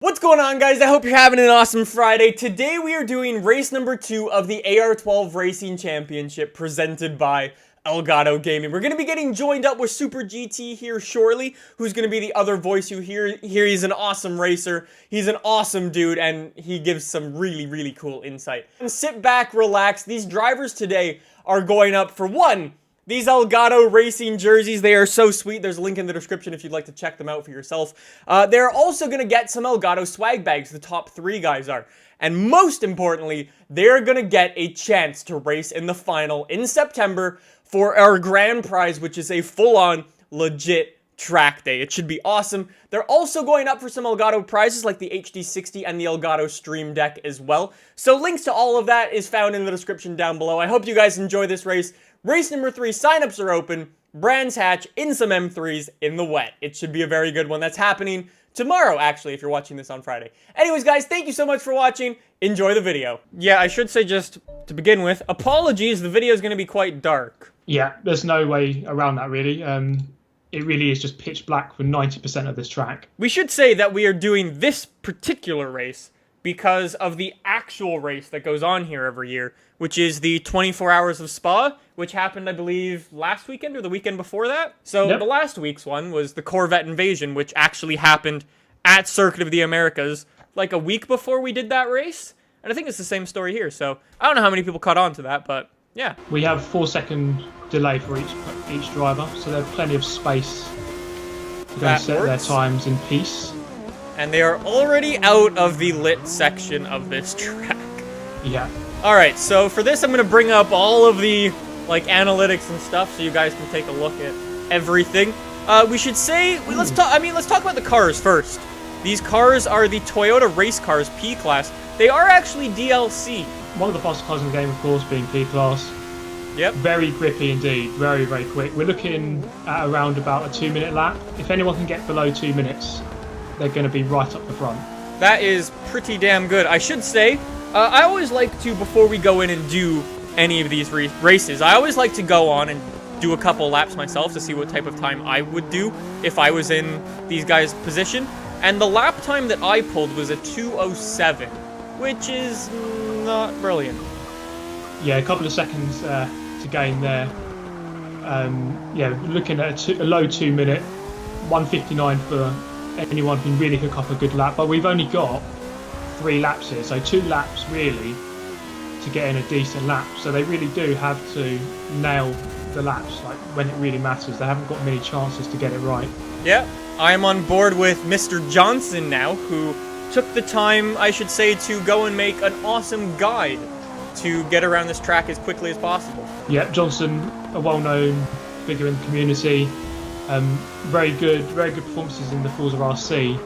What's going on, guys? I hope you're having an awesome Friday. Today we are doing race number 2 of the AR12 Racing Championship presented by Elgato Gaming. We're going to be getting joined up with Super GT here shortly, who's going to be the other voice you hear. He's an awesome racer, he's an awesome dude, and he gives some really cool insight. And sit back, relax. These drivers today are going up for one. These Elgato Racing jerseys, they are so sweet. There's a link in the description if you'd like to check them out for yourself. They're also going to get some Elgato swag bags, the top 3 guys are. And most importantly, they're going to get a chance to race in the final in September for our grand prize, which is a full-on, legit track day. It should be awesome. They're also going up for some Elgato prizes like the HD60 and the Elgato Stream Deck as well. So links to all of that is found in the description down below. I hope you guys enjoy this race. Race number 3, signups are open, brands hatch in some M3s in the wet. It should be a very good one. That's happening tomorrow, actually, if you're watching this on Friday. Anyways, guys, thank you so much for watching. Enjoy the video. Yeah, I should say just to begin with, apologies, the video is going to be quite dark. Yeah, there's no way around that, really. It really is just pitch black for 90% of this track. We should say that we are doing this particular race because of the actual race that goes on here every year, which is the 24 Hours of Spa, which happened, I believe, last weekend or the weekend before that. So The last week's one was the Corvette Invasion, which actually happened at Circuit of the Americas like a week before we did that race. And I think it's the same story here. So I don't know how many people caught on to that, but yeah. We have 4-second delay for each driver, so there's plenty of space to go set their times in peace. And they are already out of the lit section of this track. Yeah. Alright, so for this I'm going to bring up all of the analytics and stuff so you guys can take a look at everything. We should say, let's talk about the cars first. These cars are the Toyota race cars P-Class. They are actually DLC. One of the fastest cars in the game, of course, being P-Class. Yep. Very grippy indeed, very quick. We're looking at around about a 2-minute lap. If anyone can get below 2 minutes, they're going to be right up the front. That is pretty damn good. I should say, I always like to, before we go in and do any of these races, I always like to go on and do a couple laps myself to see what type of time I would do if I was in these guys' position. And the lap time that I pulled was a 2:07, which is not brilliant. Yeah, a couple of seconds to gain there. Yeah, looking at a low 2 minute, 1:59 for anyone who can really hook up a good lap, but we've only got 3 laps here, so 2 laps really to get in a decent lap. So they really do have to nail the laps, like when it really matters. They haven't got many chances to get it right. Yeah, I am on board with Mr. Johnson now, who took the time, I should say, to go and make an awesome guide to get around this track as quickly as possible. Yeah, Johnson, a well-known figure in the community. Very good performances in the Forza RC.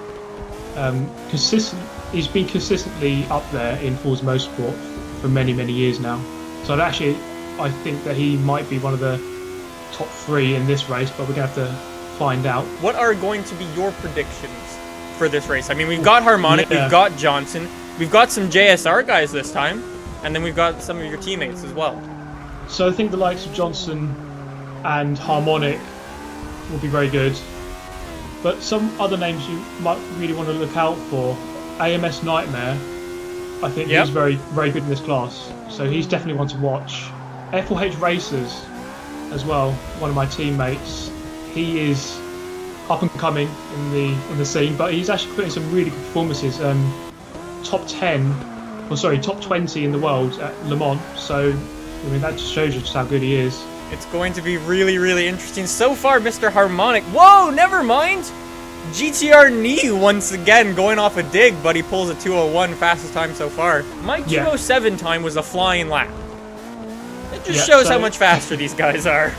He's been consistently up there in Forza Motorsport for many years now. So I think that he might be one of the top 3 in this race, but we're going to have to find out. What are going to be your predictions for this race? I mean, we've got Harmonic, we've got Johnson, we've got some JSR guys this time, and then we've got some of your teammates as well. So I think the likes of Johnson and Harmonic will be very good, but some other names you might really want to look out for. AMS Nightmare, I think he's very good in this class, so he's definitely one to watch. F4H Racers as well, one of my teammates. He is up and coming in the scene, but he's actually putting some really good performances. Top 20 in the world at Le Mans, so I mean that just shows you just how good he is. It's going to be really interesting. So far, Mr. Harmonic. Whoa, never mind. GTR Knee once again going off a dig, but he pulls a 2:01, fastest time so far. My 2:07 time was a flying lap. It just shows how much faster these guys are.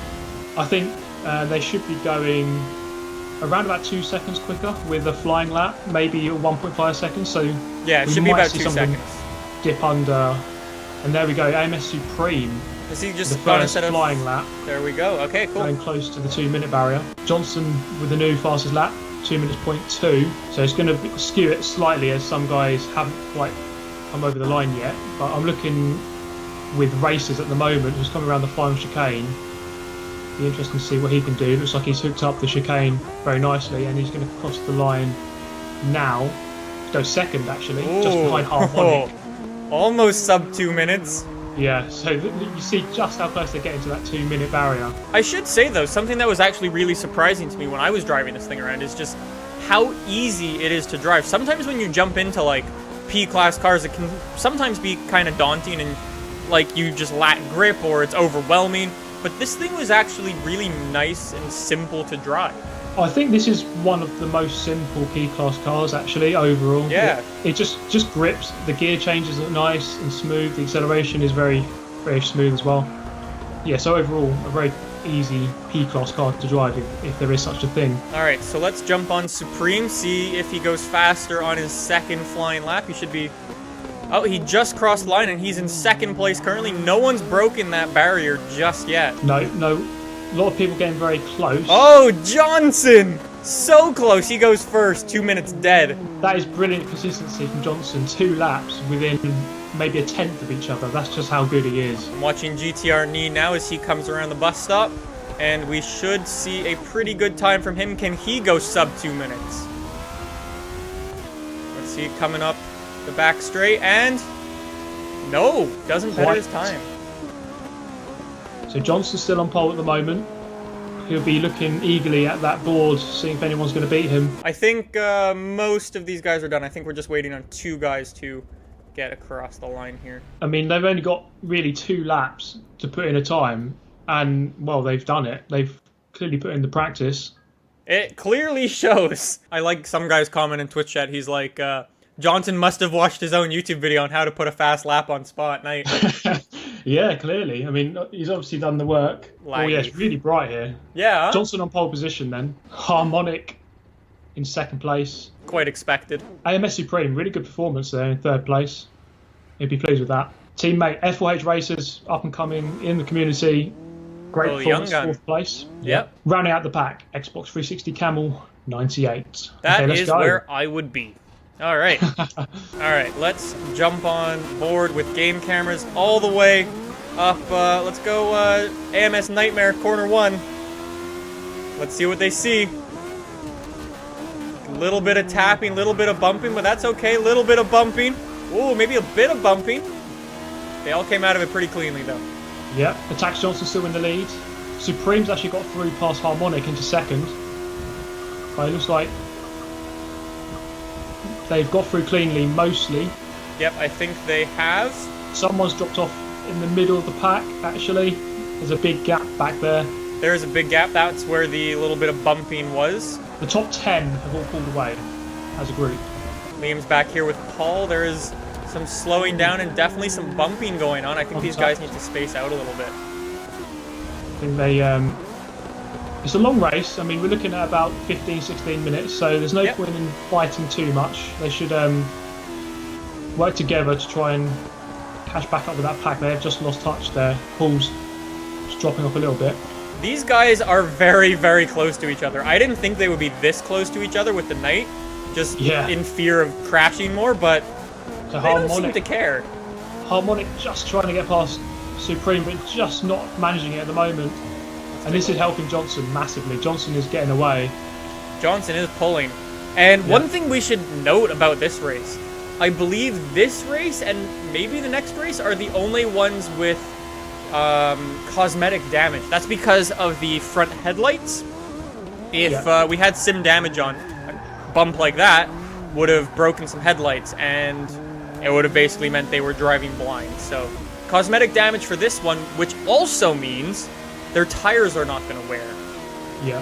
I think they should be going around about 2 seconds quicker with a flying lap, maybe 1.5 seconds. So yeah, it should be about 2 seconds. Dip under, and there we go. AMS Supreme. Is he just the first flying lap? There we go. Okay, cool. Going close to the 2-minute barrier. Johnson with the new fastest lap, 2 minutes 0.2. So it's going to skew it slightly as some guys haven't quite come over the line yet. But I'm looking with Racers at the moment, who's coming around the final chicane. Be interesting to see what he can do. Looks like he's hooked up the chicane very nicely, and he's going to cross the line now. goes second actually, Ooh. just behind Harmonic. Almost sub 2 minutes. Yeah, so you see just how close they're getting to that 2-minute barrier. I should say though, something that was actually really surprising to me when I was driving this thing around is just how easy it is to drive. Sometimes when you jump into like P-class cars, it can sometimes be kind of daunting and like you just lack grip or it's overwhelming. But this thing was actually really nice and simple to drive. I think this is one of the most simple P-class cars actually overall. Yeah. It just grips. The gear changes are nice and smooth. The acceleration is very, very smooth as well. Yeah, so overall a very easy P-class car to drive if there is such a thing. Alright, so let's jump on Supreme, see if he goes faster on his second flying lap. He should be... Oh, he just crossed the line and he's in second place currently. No one's broken that barrier just yet. No. A lot of people getting very close. Oh, Johnson! So close. He goes first. 2 minutes dead. That is brilliant consistency from Johnson. 2 laps within maybe a tenth of each other. That's just how good he is. I'm watching GTR Knee now as he comes around the bus stop. And we should see a pretty good time from him. Can he go sub 2 minutes? Let's see, coming up the back straight. And no, doesn't better his time. So Johnson's still on pole at the moment. He'll be looking eagerly at that board, seeing if anyone's going to beat him. I think most of these guys are done. I think we're just waiting on 2 guys to get across the line here. I mean, they've only got really 2 laps to put in a time, and, well, they've done it. They've clearly put in the practice. It clearly shows. I like some guy's comment in Twitch chat. He's like, Johnson must have watched his own YouTube video on how to put a fast lap on spot night. Yeah, clearly. I mean, he's obviously done the work. Laggy. Oh, yeah, it's really bright here. Yeah. Johnson on pole position then. Harmonic in second place. Quite expected. AMS Supreme, really good performance there in third place. He'd be pleased with that. Teammate F4H Racers, up and coming in the community. Great performance, fourth place. Yep. Rounding out the pack, Xbox 360 Camel, 98. That okay, is where I would be. All right. All right, let's jump on board with game cameras all the way up. Let's go AMS Nightmare, corner 1. Let's see what they see. A little bit of tapping, a little bit of bumping, but that's okay. A little bit of bumping. Ooh, maybe a bit of bumping. They all came out of it pretty cleanly, though. Yep, Attacks Johnson still in the lead. Supreme's actually got through past Harmonic into second. But it looks like they've got through cleanly, mostly. Yep, I think they have. Someone's dropped off in the middle of the pack, actually. There's a big gap back there. There is a big gap. That's where the little bit of bumping was. The top 10 have all pulled away as a group. Liam's back here with Paul. There is some slowing down and definitely some bumping going on. I think these guys need to space out a little bit. I think they... it's a long race. I mean, we're looking at about 15, 16 minutes, so there's no point in fighting too much. They should work together to try and catch back up with that pack. They have just lost touch there. Paul's just dropping off a little bit. These guys are very, very close to each other. I didn't think they would be this close to each other with the night, just in fear of crashing more, but so they don't seem to care. Harmonic just trying to get past Supreme, but just not managing it at the moment. And this is helping Johnson massively. Johnson is getting away. Johnson is pulling. And one thing we should note about this race, I believe this race and maybe the next race are the only ones with cosmetic damage. That's because of the front headlights. If we had sim damage on a bump like that, would have broken some headlights, and it would have basically meant they were driving blind. So cosmetic damage for this one, which also means their tires are not going to wear. Yeah.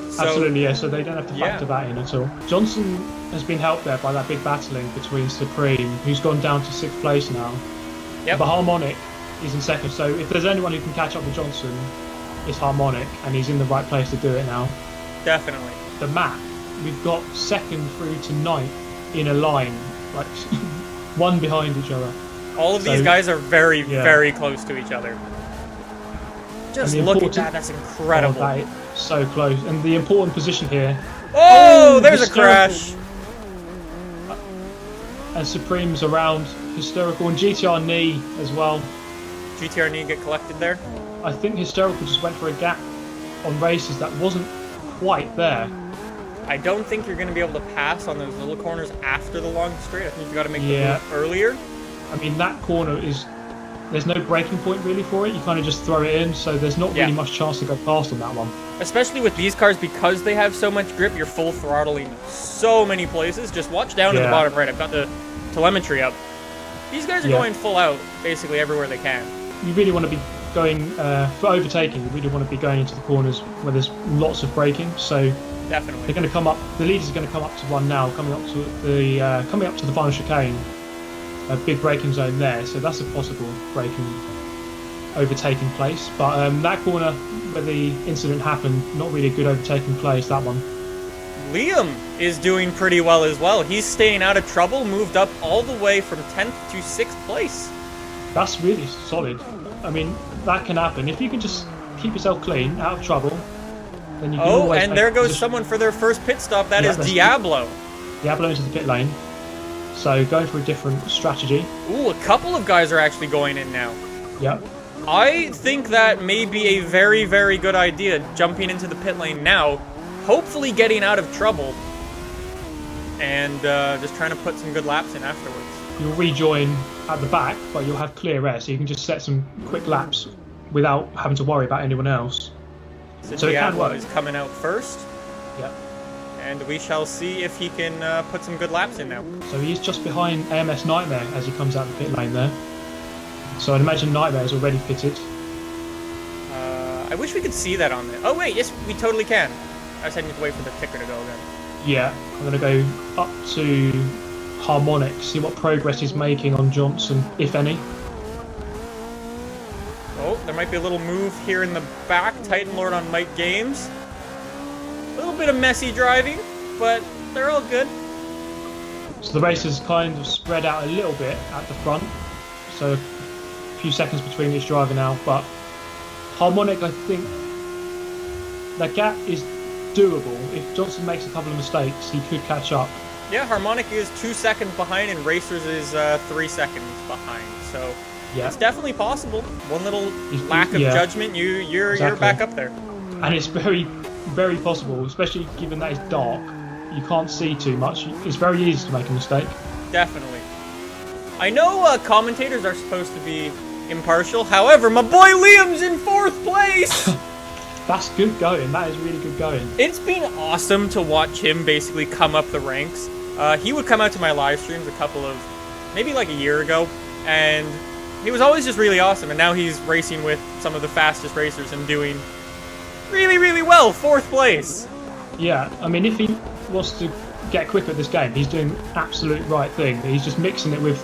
So, absolutely, yeah. So they don't have to factor that in at all. Johnson has been helped there by that big battling between Supreme, who's gone down to 6th place now. But Harmonic is in 2nd. So if there's anyone who can catch up with Johnson, it's Harmonic, and he's in the right place to do it now. Definitely. The map, we've got 2nd through to 9th in a line, like one behind each other. All of these guys are very, very close to each other. Just look at that, that's incredible. Oh, that is so close. And the important position here. Oh, there's a crash. And Supreme's around, Hysterical, and GTR Knee as well. GTR Knee get collected there? I think Hysterical just went for a gap on races that wasn't quite there. I don't think you're going to be able to pass on those little corners after the long straight. I think you've got to make the Yeah. move earlier. I mean, that corner is... There's no braking point really for it. You kind of just throw it in, so there's not really much chance to go fast on that one. Especially with these cars, because they have so much grip, you're full throttling so many places. Just watch down to the bottom right. I've got the telemetry up. These guys are going full out basically everywhere they can. You really want to be going, for overtaking, you really want to be going into the corners where there's lots of braking, so... Definitely. They're going to come up. The leaders are going to come up to one now, coming up to the final chicane. A big braking zone there, so that's a possible overtaking place. But that corner where the incident happened, not really a good overtaking place. That one. Liam is doing pretty well as well. He's staying out of trouble, moved up all the way from 10th to 6th place. That's really solid. I mean, that can happen if you can just keep yourself clean, out of trouble. Then you can always and there goes someone for their first pit stop. That is Diablo. Diablo into the pit lane. So going for a different strategy. Ooh, a couple of guys are actually going in now. Yep. I think that may be a very, very good idea, jumping into the pit lane now, hopefully getting out of trouble, and just trying to put some good laps in afterwards. You'll rejoin at the back, but you'll have clear air, so you can just set some quick laps without having to worry about anyone else. So Diablo is coming out first. Yep. And we shall see if he can put some good laps in now. So he's just behind AMS Nightmare as he comes out the pit lane there. So I'd imagine Nightmare is already pitted. I wish we could see that on there. Oh wait, yes, we totally can. I just had to wait for the ticker to go then. Yeah, I'm going to go up to Harmonic, see what progress he's making on Johnson, if any. Oh, there might be a little move here in the back. Titan Lord on Mike Games. A little bit of messy driving, but they're all good. So the race is kind of spread out a little bit at the front. So a few seconds between each driver now, but Harmonic, I think that gap is doable. If Johnson makes a couple of mistakes, he could catch up. Yeah, Harmonic is 2 seconds behind and Racers is 3 seconds behind. So it's definitely possible. One little lack of judgment, you're back up there. And it's very, very possible, especially given that it's dark. You can't see too much. It's very easy to make a mistake. Definitely. I know commentators are supposed to be impartial. However, my boy Liam's in 4th place. That's good going. That is really good going. It's been awesome to watch him basically come up the ranks. He would come out to my live streams maybe like a year ago, and he was always just really awesome. And now he's racing with some of the fastest racers and doing really, really well. 4th place. Yeah, I mean, if he wants to get quicker at this game, he's doing absolute right thing. He's just mixing it with,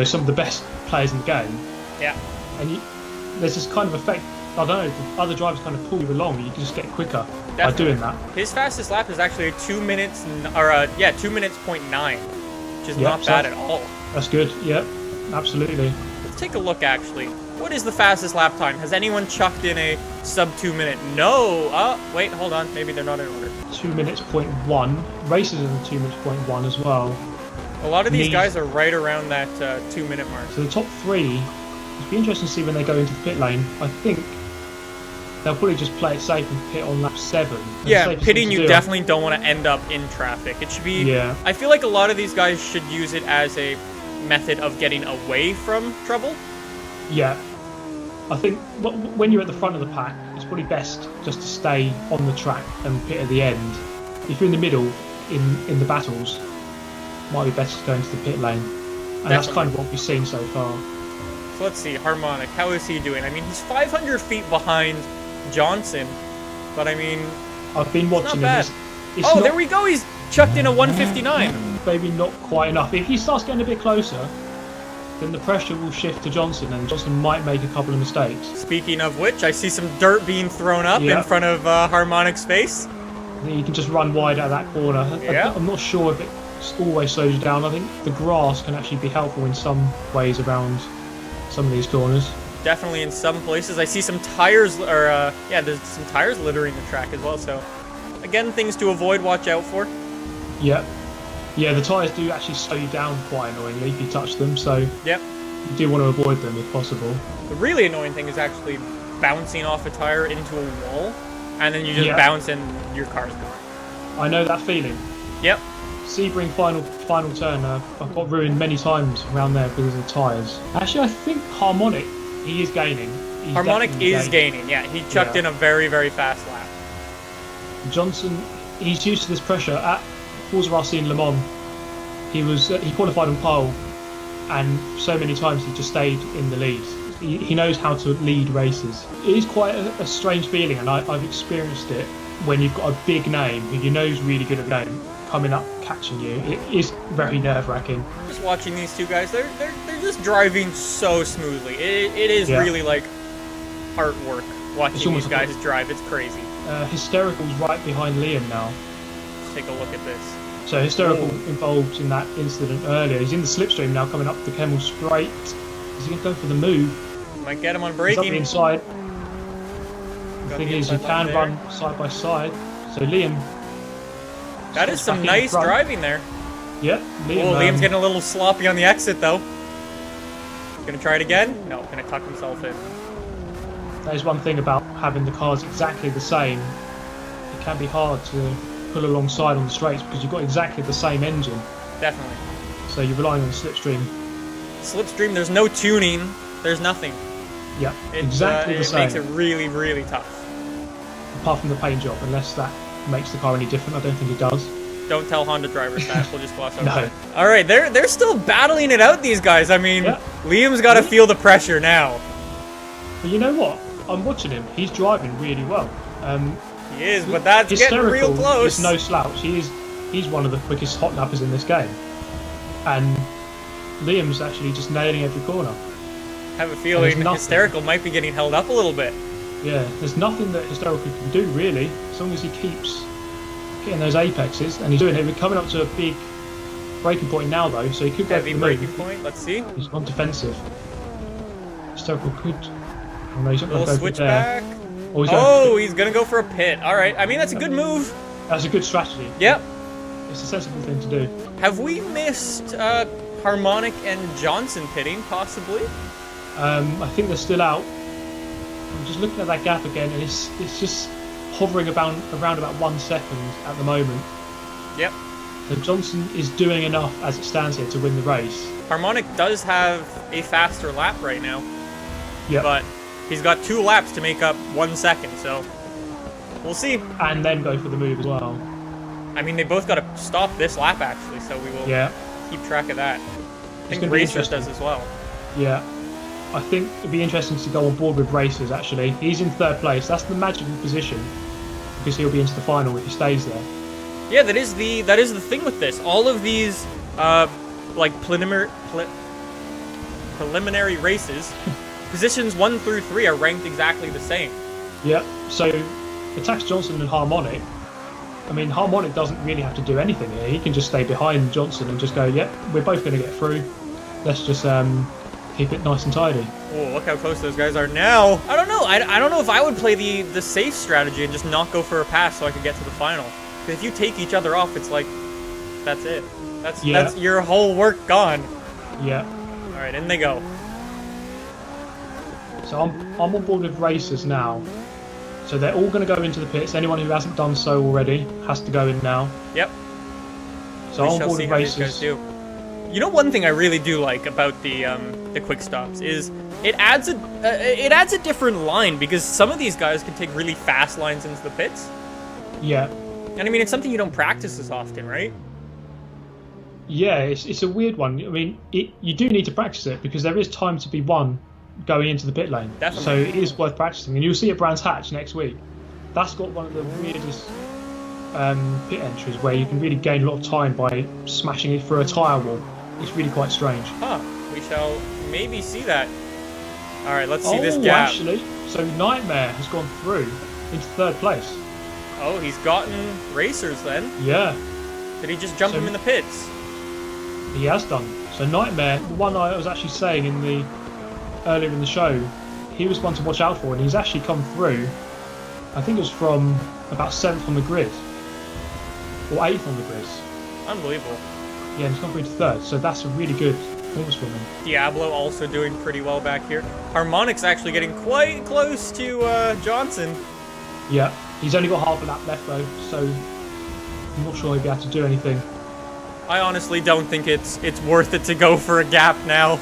some of the best players in the game. Yeah. And there's this kind of effect. I don't know, if other drivers kind of pull you along, you can just get quicker by doing that. His fastest lap is actually 2 minutes, 2 minutes point 9, which is not bad at all. That's good. Yep, absolutely. Let's take a look. Actually, what is the fastest lap time? Has anyone chucked in a sub 2 minute? No. Wait, hold on. Maybe they're not in order. 2 minutes point 1. Races are the 2 minutes point 1 as well. A lot of these guys are right around that 2 minute mark. So the top 3. It'd be interesting to see when they go into the pit lane. I think they'll probably just play it safe and pit on lap 7. Yeah, pitting you definitely don't want to end up in traffic. It should be... Yeah. I feel like a lot of these guys should use it as a method of getting away from trouble. Yeah. I think when you're at the front of the pack, it's probably best just to stay on the track and pit at the end. If you're in the middle, in the battles, it might be better to go into the pit lane. And that's kind of what we've seen so far. So let's see, Harmonic, how is he doing? I mean, he's 500 feet behind Johnson, but I mean, I've been watching him. There we go. He's chucked in a 159. Maybe not quite enough. If he starts getting a bit closer, then the pressure will shift to Johnson, and Johnson might make a couple of mistakes. Speaking of which, I see some dirt being thrown up in front of Harmonic's face. You can just run wide out of that corner. I'm not sure if it always slows you down. I think the grass can actually be helpful in some ways around some of these corners. Definitely in some places. I see some tires, there's some tires littering the track as well. So, again, things to avoid, watch out for. Yeah. Yeah, the tyres do actually slow you down quite annoyingly if you touch them, so you do want to avoid them if possible. The really annoying thing is actually bouncing off a tyre into a wall, and then you just bounce and your car's gone. I know that feeling. Yep. Sebring final turn, I've got ruined many times around there because of the tyres. Actually, I think Harmonic, he is gaining. He's Harmonic definitely is gaining. Yeah, he chucked in a very, very fast lap. Johnson, he's used to this pressure. At Forza Racing in Le Mans, he qualified on pole, and so many times he just stayed in the lead. He knows how to lead races. It is quite a strange feeling, and I've experienced it when you've got a big name who you know is really good at the game coming up catching you. It is very nerve-wracking. Just watching these two guys, they're just driving so smoothly. It is really like artwork watching these guys drive. It's crazy. Hysterical's right behind Liam now. Let's take a look at this. So Hysterical involved in that incident earlier. He's in the slipstream now, coming up the Kemmel straight. Is he going to go for the move? Might get him on He's braking. up the inside. The thing is, you can run side by side. So Liam. That is some nice driving there. Yep. Liam, Liam's getting a little sloppy on the exit though. Gonna try it again? No, gonna tuck himself in. That is one thing about having the cars exactly the same. It can be hard to pull alongside on the straights because you've got exactly the same engine. Definitely. So you're relying on the slipstream. Slipstream, there's no tuning. There's nothing. Yeah, exactly the same. It makes it really, really tough. Apart from the paint job, unless that makes the car any different. I don't think it does. Don't tell Honda drivers that. We'll just gloss over that. All right, they're still battling it out, these guys. I mean, Liam's got to feel the pressure now. But you know what? I'm watching him. He's driving really well. He is, but that's getting real close. It's no slouch. He's one of the quickest hot lappers in this game. And Liam's actually just nailing every corner. I have a feeling Hysterical might be getting held up a little bit. Yeah, there's nothing that Hysterical can do, really, as long as he keeps hitting those apexes, and he's doing it. We're coming up to a big braking point now, though, so he could go for the braking point. Let's see. He's on defensive. Hysterical could... Oh, no, he's not going to go switch there. back. He's going to go for a pit. All right. I mean, that's a good move. That's a good strategy. Yep. It's a sensible thing to do. Have we missed Harmonic and Johnson pitting, possibly? I think they're still out. I'm just looking at that gap again, and it's just hovering around about 1 second at the moment. Yep. So Johnson is doing enough as it stands here to win the race. Harmonic does have a faster lap right now. Yeah. But he's got 2 laps to make up 1 second, so we'll see. And then go for the move as well. I mean, they both got to stop this lap, actually, so we will keep track of that. I think Racers does as well. Yeah. I think it'd be interesting to go on board with Racers, actually. He's in 3rd place. That's the magical position, because he'll be into the final if he stays there. Yeah, that is the thing with this. All of these, like, preliminary races, positions 1 through 3 are ranked exactly the same. Yeah, so attacks Johnson and Harmonic. I mean, Harmonic doesn't really have to do anything here. He can just stay behind Johnson and just go, yep, we're both going to get through. Let's just keep it nice and tidy. Oh, look how close those guys are now. I don't know. I don't know if I would play the safe strategy and just not go for a pass so I could get to the final. Because if you take each other off, it's like, that's it. That's your whole work gone. Yeah. All right, in they go. So I'm on board with Racers now. So they're all going to go into the pits. Anyone who hasn't done so already has to go in now. Yep. So I'm on board with Racers. You know, one thing I really do like about the quick stops is it adds a different line, because some of these guys can take really fast lines into the pits. Yeah. And I mean, it's something you don't practice as often, right? Yeah, it's a weird one. I mean, you do need to practice it because there is time to be won going into the pit lane. Definitely. So it is worth practicing, and you'll see at Brands Hatch next week. That's got one of the weirdest pit entries where you can really gain a lot of time by smashing it through a tyre wall. It's really quite strange. Huh. We shall maybe see that. All right, let's see this gap. Actually, so Nightmare has gone through into 3rd place. Oh, he's gotten Racers then. Yeah. Did he just jump him in the pits? He has done. So Nightmare, the one I was actually saying earlier in the show, he was one to watch out for, and he's actually come through. I think it was from about 7th on the grid, or 8th on the grid. Unbelievable. Yeah, and he's come through to 3rd, so that's a really good performance from him. Diablo also doing pretty well back here. Harmonic's actually getting quite close to Johnson. Yeah, he's only got half a lap left though, so I'm not sure he'll be able to do anything. I honestly don't think it's worth it to go for a gap now.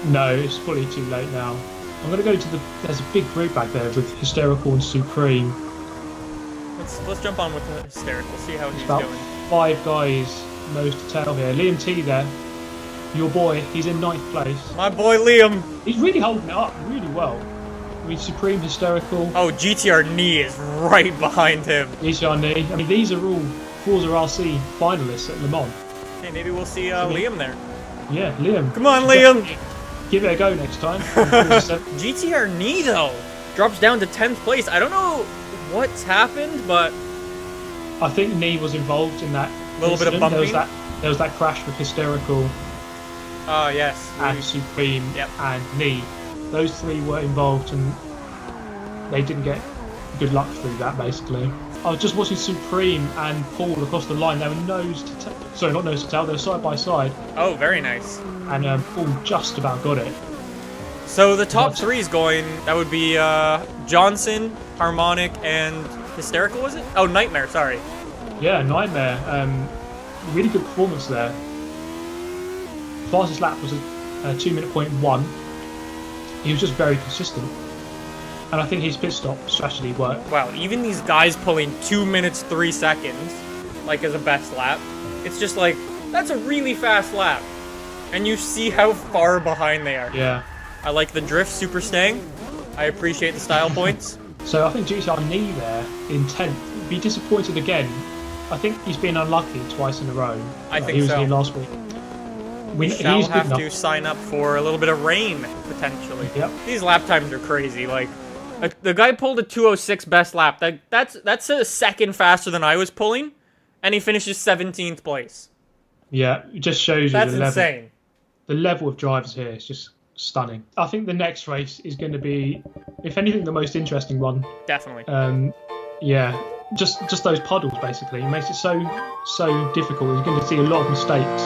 No, it's probably too late now. I'm going to go to the... There's a big group back there with Hysterical and Supreme. Let's jump on with the Hysterical, see how he's About doing. 5 guys nose to tail here. Liam T there, your boy, he's in 9th place. My boy Liam. He's really holding it up really well. I mean, Supreme, Hysterical. Oh, GTR Knee is right behind him. GTR Knee. I mean, these are all Forza RC finalists at Le Mans. Hey, maybe we'll see Liam there. Yeah, Liam. Come on, Liam. Give it a go next time. GTR Knee, though, drops down to 10th place. I don't know what's happened, but I think Knee was involved in that little bit of bumping. There was that crash with Hysterical. Oh, yes. And Supreme and Knee. Those 3 were involved and they didn't get good luck through that, basically. I was just watching Supreme and Paul across the line. They were nose to tail. Sorry, not nose to tail. They were side by side. Oh, very nice. And Paul just about got it. So the top 3 is going. That would be Johnson, Harmonic, and Hysterical, was it? Oh, Nightmare, sorry. Yeah, Nightmare. Really good performance there. Fastest lap was a 2:01. He was just very consistent. And I think his pit stop strategy worked. Wow, even these guys pulling 2 minutes 3 seconds, like as a best lap, it's just like, that's a really fast lap. And you see how far behind they are. Yeah. I like the drift, super staying. I appreciate the style points. So I think GTR Knee there in 10th. Be disappointed again. I think he's been unlucky twice in a row. I think he was so. here last week. We shall have to sign up for a little bit of rain, potentially. Yep. These lap times are crazy. Like, the guy pulled a 2:06 best lap. That's a second faster than I was pulling, and he finishes 17th place. Yeah, it just shows you that's the level. Insane. The level of drivers here is just stunning. I think the next race is going to be, if anything, the most interesting one. Definitely. Yeah, just those puddles basically. It makes it so difficult. You're going to see a lot of mistakes.